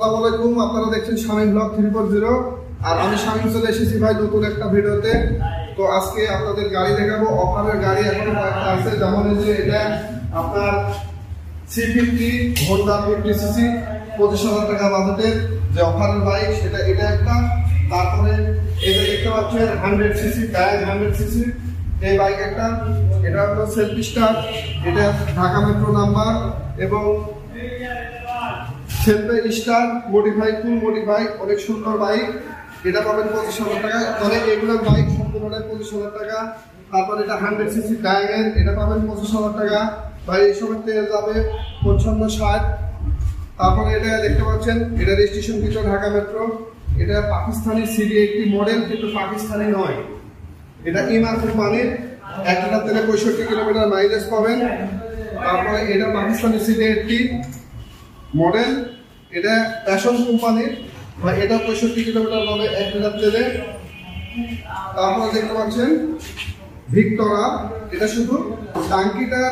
আসসালামু আলাইকুম, আপনারা দেখছেন শামীম ব্লগ 340 আর আমি শামীম চলে এসেছি ভাই নতুন একটা ভিডিওতে। তো আজকে আপনাদের গাড়ি দেখাবো, অফারের গাড়ি এখনো কয়েকটা আছে, যেমন এই যে এটা আপনার C50 হোন্ডা 50cc 25,000 টাকা বাজেটের যে অফারের বাইক, সেটা এটা একটা। তারপরে এই যে দেখতে পাচ্ছেন 100cc ব্যাগ 100cc এই বাইক একটা, এটা হলো সেলফ স্টার্ট, এটা ঢাকা মেট্রো নাম্বার এবং সেলফ স্টার্ট মডিফাই, ফুল মডিফাই, অনেক সুন্দর বাইক। এটা পাবেন 25,000 টাকা, মানে এগুলোর বাইক সম্পূর্ণটা 25,000 টাকা। তারপর এটা 100cc ডায়াগেন, এটা পাবেন 25,000 টাকা ভাই। এইসবের তেল যাবে 55-60। তারপরে এটা দেখতে পাচ্ছেন, এটা রেজিস্ট্রেশন কিন্তু ঢাকা মেট্রো, এটা পাকিস্তানি CD80 মডেল, কিন্তু পাকিস্তানি নয়, এটা ইমার কোম্পানির। 1 লিটার তেলে 65 কিলোমিটার মাইলেজ পাবেন। তারপরে এটা পাকিস্তানি CD80 মডেল, এটা প্যাশন কোম্পানির, এটা 65 কিলোমিটার পাবে 1 লিটার তেলে। তারপরে দেখতে পাচ্ছেন ভিক্টোরা, এটা শুধু টাঙ্কিটার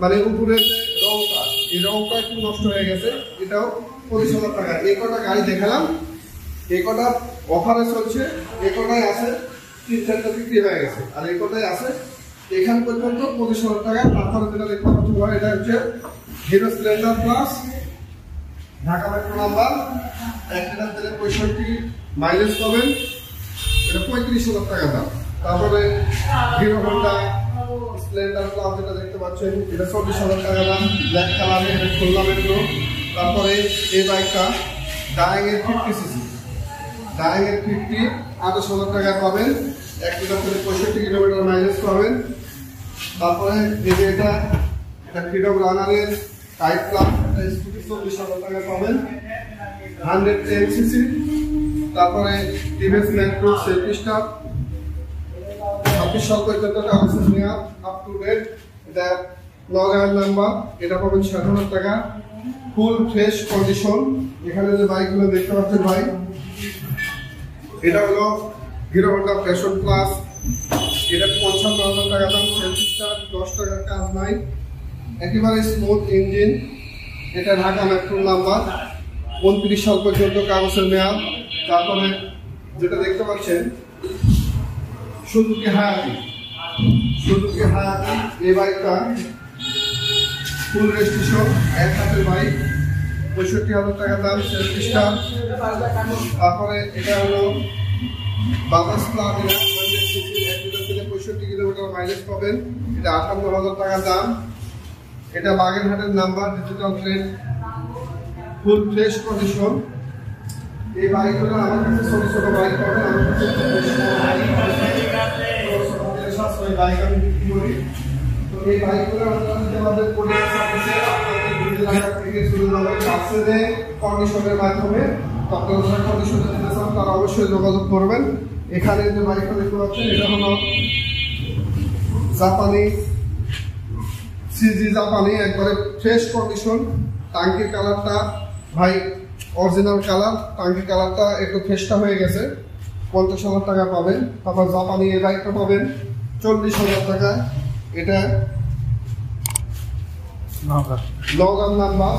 মানে উপরের যে রংটা, এই রংটা একটু নষ্ট হয়ে গেছে, এটাও 25,000 টাকা। এই কটা গাড়ি দেখালাম, এই কটা অফারে চলছে, এই কটাই আছে, 3-4টা বিক্রি হয়ে গেছে, আর এই কটাই আছে এখান পর্যন্ত 25,000 টাকা। তারপরে যেটা দেখতে পাচ্ছেন ভাই, এটা হচ্ছে hero Splendor plus Dhaka metro number, 1 litre তেলে 65 মাইলেজ পাবেন, এটা 35,000 টাকা দাম। তারপরে হিরো হোন্ডা স্প্লেন্ডার প্লাস যেটা দেখতে পাচ্ছেন, এটা 24,000 টাকা দাম, ব্ল্যাক কালারে, এটা খুলনা মেট্রো। তারপরে এই বাইকটা ডায়াগের 50cc, ডায়াগের 50 28,000 টাকা পাবেন, 1 লিটার তেলে 65 কিলোমিটার মাইলেজ পাবেন। তারপরে এই যে এটা ফ্রিডম রানারের টাইপ প্লাস, এটা স্কুটি 24,000 টাকা পাবেন, 110cc। তারপরে টিভিএস মেট্রো সেলফ স্টার্ট 26 সাল পর্যন্ত কাগজের মেয়াদ আপ টু ডেট, এটা নগাঁও নাম্বার, এটা পাবেন 60,000 টাকা, ফুল ফ্রেশ কন্ডিশন। এখানে যে বাইকগুলো দেখতে পাচ্ছেন ভাই, এটা হলো হিরো হোন্ডা প্যাশন প্লাস, এটা 55,000 টাকা দাম, সেলফ স্টার্ট, 10 টাকার কাজ নাই, একেবারে স্মুথ ইঞ্জিন। এটা ঢাকা মেট্রো নাম্বার, 29 সাল পর্যন্ত কাগজের মেয়াদ। তারপরে যেটা দেখতে পাচ্ছেন সুজুকি হায়াতি, সুজুকি হায়াতি এই বাইকটা ফুল রেজিস্ট্রেশন, 1 হাতের বাইক, 65,000 টাকা দাম, সেলফ স্টার্ট। তারপরে এটা হলো বাজাজ প্লাটিনা 65 কিলোমিটার মাইলেজ পাবেন, এটা 58,000 টাকা দাম। এটা বাগেরহাটের number, digital plate, full fresh condition. এই বাইকগুলো আমার কাছে ছোট ছোট বাইক পাবেন, আমার কাছে বাইক আমি বিক্রি করি। তো এই বাইকগুলো আমাদের থেকে শুরু হবে কন্ডিশনের মাধ্যমে। আপনারা যারা কন্ডিশনে দিতে চান তারা অবশ্যই যোগাযোগ করবেন। এখানে যে বাইকটা দেখতে পাচ্ছেন, এটা হলো জাপানি CG জাপানি, একবারে ফ্রেশ কন্ডিশন। টাঙ্কির কালারটা ভাই অরিজিনাল কালার, টাঙ্কির কালারটা একটু ফ্রেশটা হয়ে গেছে, 50,000 টাকা পাবেন। তারপর জাপানি এই বাইকটা পাবেন 40,000 টাকা, এটা নগাঁও নাম্বার।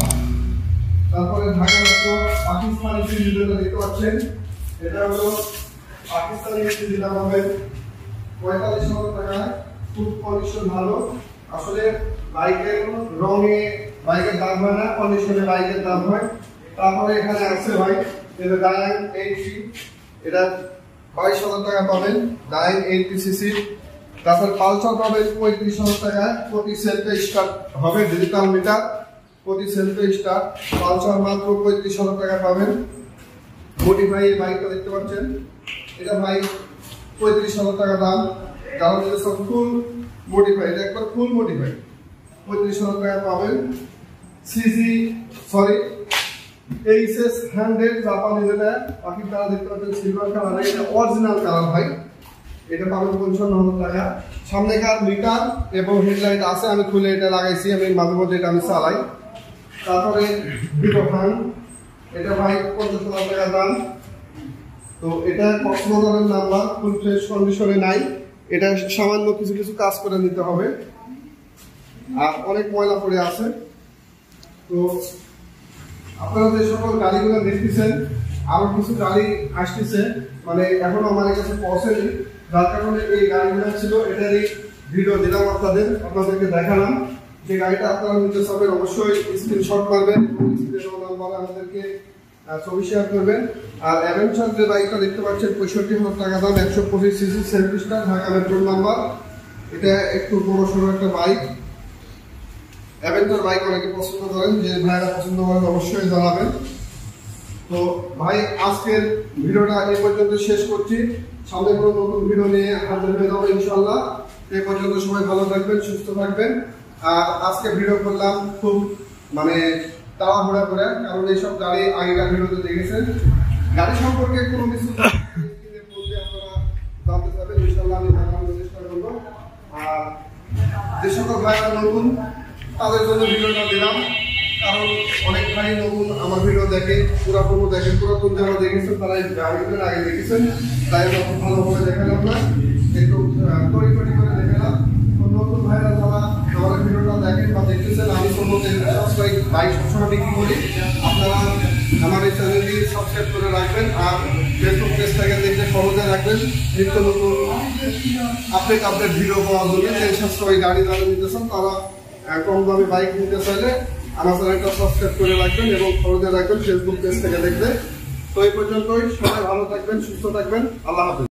তারপরে ঢাকা মেট্রো পাকিস্তানি CG যেটা দেখতে পাচ্ছেন, এটা হলো পাকিস্তানি CG পাবেন 45,000 টাকা, খুব কন্ডিশন ভালো। আসলে বাইকের রঙে বাইকের দাম হয় না, কন্ডিশনে বাইকের দাম হয়। তারপরে এখানে আছে ভাই এটা ডায়াং 80, এটা 22,000 টাকা পাবেন, ডায়াং 80cc। তারপর পালসার পাবেন 35,000 টাকা, প্রতি সেলফে স্টার্ট হবে, ডিজিটাল মিটার, প্রতি সেলফে স্টার্ট। পালসার মাত্র 35,000 টাকা পাবেন। মডিফাই এই বাইকটা দেখতে পাচ্ছেন, এটা ভাই 35,000 টাকা দাম। যারা নিতে সব ফুল মডিফাই, এটা একবার ফুল মডিফাই, 35,000 টাকা পাবেন। HS 100 জাপানি, যেটা বাকি কালার দেখতে পাচ্ছেন সিলভার কালার, এটা অরিজিনাল কালার ভাই, এটা পাবেন 55,000 টাকা। সামনেকার মিটার এবং হেডলাইট আছে, আমি খুলে এটা লাগাইছি, আমি মাঝে মধ্যে এটা আমি চালাই। তারপরে হিরো ফান, এটা ভাই 50,000 টাকা দাম। তো এটা কক্সবাজারের নাম্বার, ফুল ফ্রেশ কন্ডিশনে নাই, এটা সামান্য কিছু কিছু কাজ করে নিতে হবে, আর অনেক ময়লা পড়ে আছে। তো আপনারা যে সকল গাড়িগুলো দেখতেছেন আরো কিছু গাড়ি আসতেছে, মানে এখনো আমার কাছে পৌঁছেনি, যার কারণে এই গাড়িগুলো ছিল এটারই ভিডিও দিলাম আপনাদেরকে দেখালাম। যে গাড়িটা আপনারা নিতে চাবেন অবশ্যই স্ক্রিনশট মারবেন এবং স্ক্রিনের নাম্বারে আমাদেরকে ছবি শেয়ার করবেন। আর অ্যাভেঞ্জার যে বাইকটা দেখতে পাচ্ছেন 65,000 টাকা দাম, 125 সিসি 70 স্টার, ঢাকা মেট্রোর নাম্বার। এটা একটু বড় সড়ো একটা বাইক। অ্যাভেঞ্জার বাইক অনেকে পছন্দ করেন, যে ভাইরা পছন্দ করেন অবশ্যই জানাবেন। তো ভাই আজকের ভিডিওটা এই পর্যন্ত শেষ করছি, সামনে কোনো নতুন ভিডিও নিয়ে হাজির হয়ে যাবো ইনশাল্লাহ। এই পর্যন্ত সবাই ভালো থাকবেন, সুস্থ থাকবেন। আর আজকে ভিডিও করলাম খুব মানে তাড়াহুড়া করে, কারণ এইসব গাড়ি আগেকার ভিডিওতে দেখেছেন। গাড়ি সম্পর্কে কোনো কিছু আপনারা জানতে চাবেন ইনশাল্লাহ আমি জানানোর চেষ্টা করবো। আর যে সকল ভাইরা নতুন তাদের জন্য ভিডিওটা দিলাম, কারণ অনেক ভাই নতুন আমার ভিডিও দেখে, পুরাতন দেখেন, পুরাতন যারা দেখেছেন তারা এই গাড়িগুলো আগে দেখেছেন, তাই খুব ভালোভাবে দেখালাম না, একটু তৈরি করে দেখালাম। নতুন ভাইরা যারা আমার ভিডিওটা দেখেন বা দেখতেছেন, আমি সম্মতি বাইক সবসময় বিক্রি করি, আপনারা আমার এই চ্যানেলটি সাবস্ক্রাইব করে রাখবেন। আর ফেসবুক পেজ থেকে দেখলে সহজে রাখবেন নিত্য নতুন আপডেট ভিডিও পাওয়ার জন্য। যে সবসময় গাড়ি যারা নিতেছেন তারা কম দামে বাইক নিতে চাইলে আমার চ্যানেলটা সাবস্ক্রাইব করে রাখবেন এবং সহজে রাখবেন ফেসবুক পেজ থেকে দেখলে। তো এই পর্যন্তই, সবাই ভালো থাকবেন, সুস্থ থাকবেন, আল্লাহ হাফেজ।